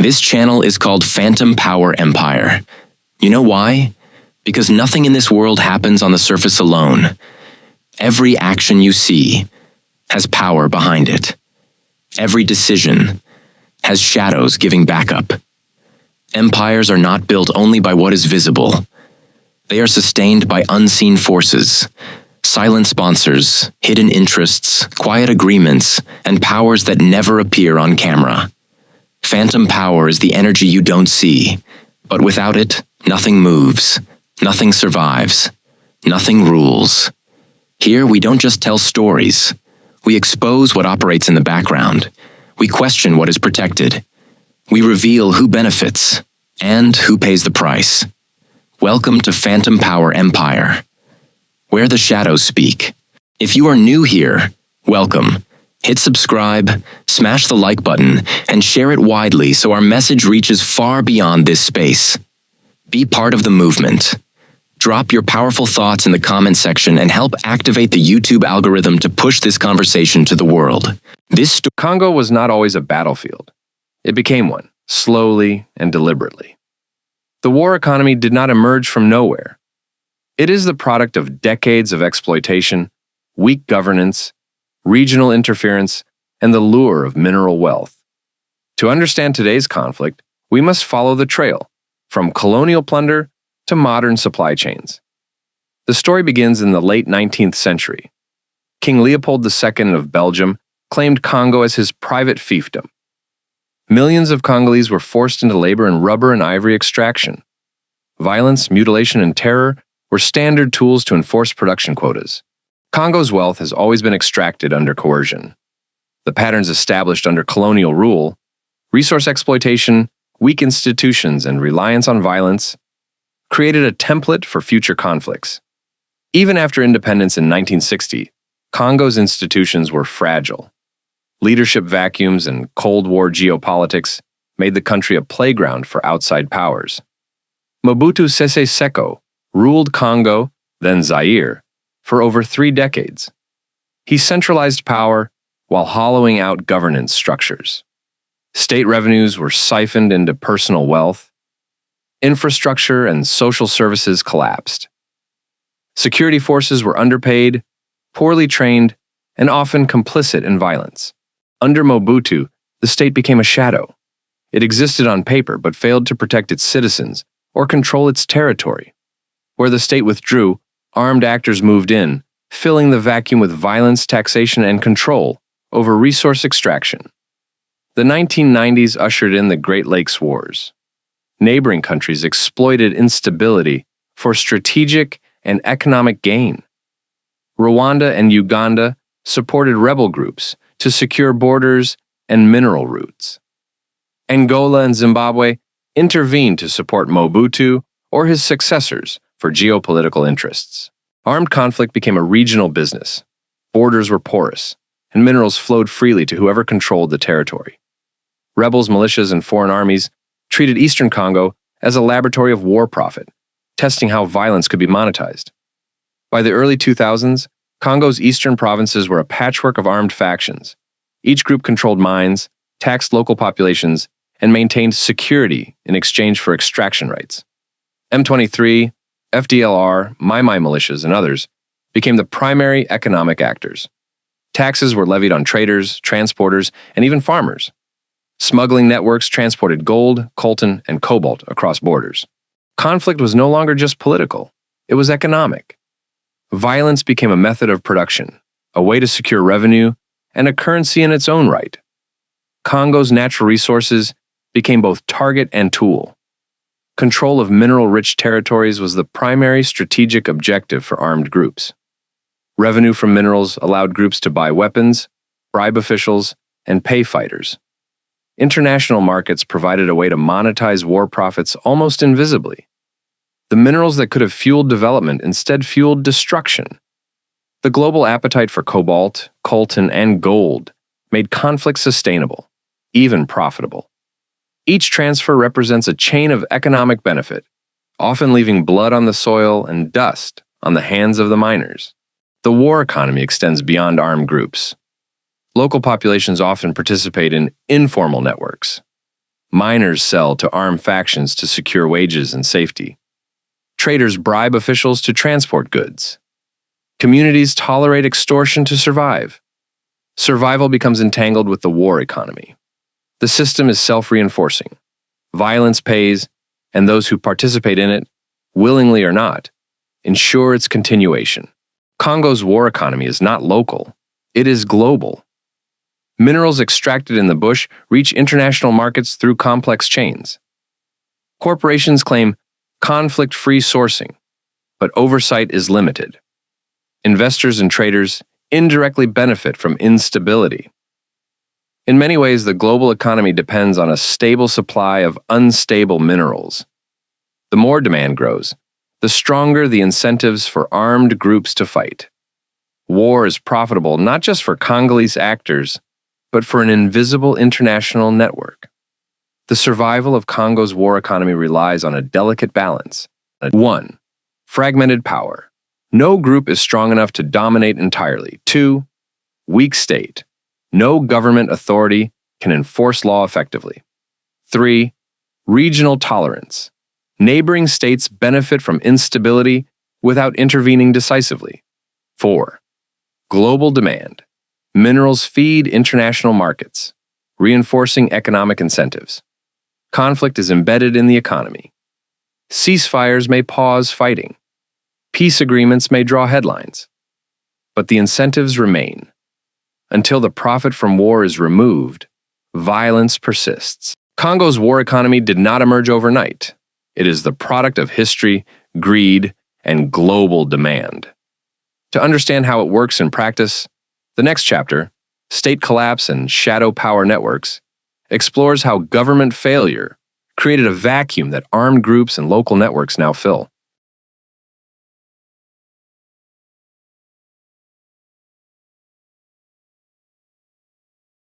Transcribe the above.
This channel is called Phantom Power Empire. You know why? Because nothing in this world happens on the surface alone. Every action you see has power behind it. Every decision has shadows giving backup. Empires are not built only by what is visible. They are sustained by unseen forces, silent sponsors, hidden interests, quiet agreements, and powers that never appear on camera. Phantom power is the energy you don't see, but without it, nothing moves, nothing survives, nothing rules. Here, we don't just tell stories. We expose what operates in the background. We question what is protected. We reveal who benefits and who pays the price. Welcome to Phantom Power Empire, where the shadows speak. If you are new here, welcome. Hit subscribe, smash the like button, and share it widely so our message reaches far beyond this space. Be part of the movement. Drop your powerful thoughts in the comment section and help activate the YouTube algorithm to push this conversation to the world. Congo was not always a battlefield. It became one, slowly and deliberately. The war economy did not emerge from nowhere. It is the product of decades of exploitation, weak governance, regional interference, and the lure of mineral wealth. To understand today's conflict, we must follow the trail, from colonial plunder to modern supply chains. The story begins in the late 19th century. King Leopold II of Belgium claimed Congo as his private fiefdom. Millions of Congolese were forced into labor in rubber and ivory extraction. Violence, mutilation, and terror were standard tools to enforce production quotas. Congo's wealth has always been extracted under coercion. The patterns established under colonial rule, resource exploitation, weak institutions, and reliance on violence created a template for future conflicts. Even after independence in 1960, Congo's institutions were fragile. Leadership vacuums and Cold War geopolitics made the country a playground for outside powers. Mobutu Sese Seko ruled Congo, then Zaire, for over 3 decades. He centralized power while hollowing out governance structures. State revenues were siphoned into personal wealth. Infrastructure and social services collapsed. Security forces were underpaid, poorly trained, and often complicit in violence. Under Mobutu, the state became a shadow. It existed on paper but failed to protect its citizens or control its territory. Where the state withdrew, armed actors moved in, filling the vacuum with violence, taxation, and control over resource extraction. The 1990s ushered in the Great Lakes Wars. Neighboring countries exploited instability for strategic and economic gain. Rwanda and Uganda supported rebel groups to secure borders and mineral routes. Angola and Zimbabwe intervened to support Mobutu or his successors for geopolitical interests. Armed conflict became a regional business. Borders were porous, and minerals flowed freely to whoever controlled the territory. Rebels, militias, and foreign armies treated Eastern Congo as a laboratory of war profit, testing how violence could be monetized. By the early 2000s, Congo's eastern provinces were a patchwork of armed factions. Each group controlled mines, taxed local populations, and maintained security in exchange for extraction rights. M23, FDLR, Mai Mai militias, and others became the primary economic actors. Taxes were levied on traders, transporters, and even farmers. Smuggling networks transported gold, coltan, and cobalt across borders. Conflict was no longer just political, it was economic. Violence became a method of production, a way to secure revenue, and a currency in its own right. Congo's natural resources became both target and tool. Control of mineral-rich territories was the primary strategic objective for armed groups. Revenue from minerals allowed groups to buy weapons, bribe officials, and pay fighters. International markets provided a way to monetize war profits almost invisibly. The minerals that could have fueled development instead fueled destruction. The global appetite for cobalt, coltan, and gold made conflict sustainable, even profitable. Each transfer represents a chain of economic benefit, often leaving blood on the soil and dust on the hands of the miners. The war economy extends beyond armed groups. Local populations often participate in informal networks. Miners sell to armed factions to secure wages and safety. Traders bribe officials to transport goods. Communities tolerate extortion to survive. Survival becomes entangled with the war economy. The system is self-reinforcing. Violence pays, and those who participate in it, willingly or not, ensure its continuation. Congo's war economy is not local, it is global. Minerals extracted in the bush reach international markets through complex chains. Corporations claim conflict-free sourcing, but oversight is limited. Investors and traders indirectly benefit from instability. In many ways, the global economy depends on a stable supply of unstable minerals. The more demand grows, the stronger the incentives for armed groups to fight. War is profitable not just for Congolese actors, but for an invisible international network. The survival of Congo's war economy relies on a delicate balance. 1. Fragmented power. No group is strong enough to dominate entirely. 2. Weak state. No government authority can enforce law effectively. 3. Regional tolerance. Neighboring states benefit from instability without intervening decisively. 4. Global demand. Minerals feed international markets, reinforcing economic incentives. Conflict is embedded in the economy. Ceasefires may pause fighting. Peace agreements may draw headlines. But the incentives remain. Until the profit from war is removed, violence persists. Congo's war economy did not emerge overnight. It is the product of history, greed, and global demand. To understand how it works in practice, the next chapter, State Collapse and Shadow Power Networks, explores how government failure created a vacuum that armed groups and local networks now fill.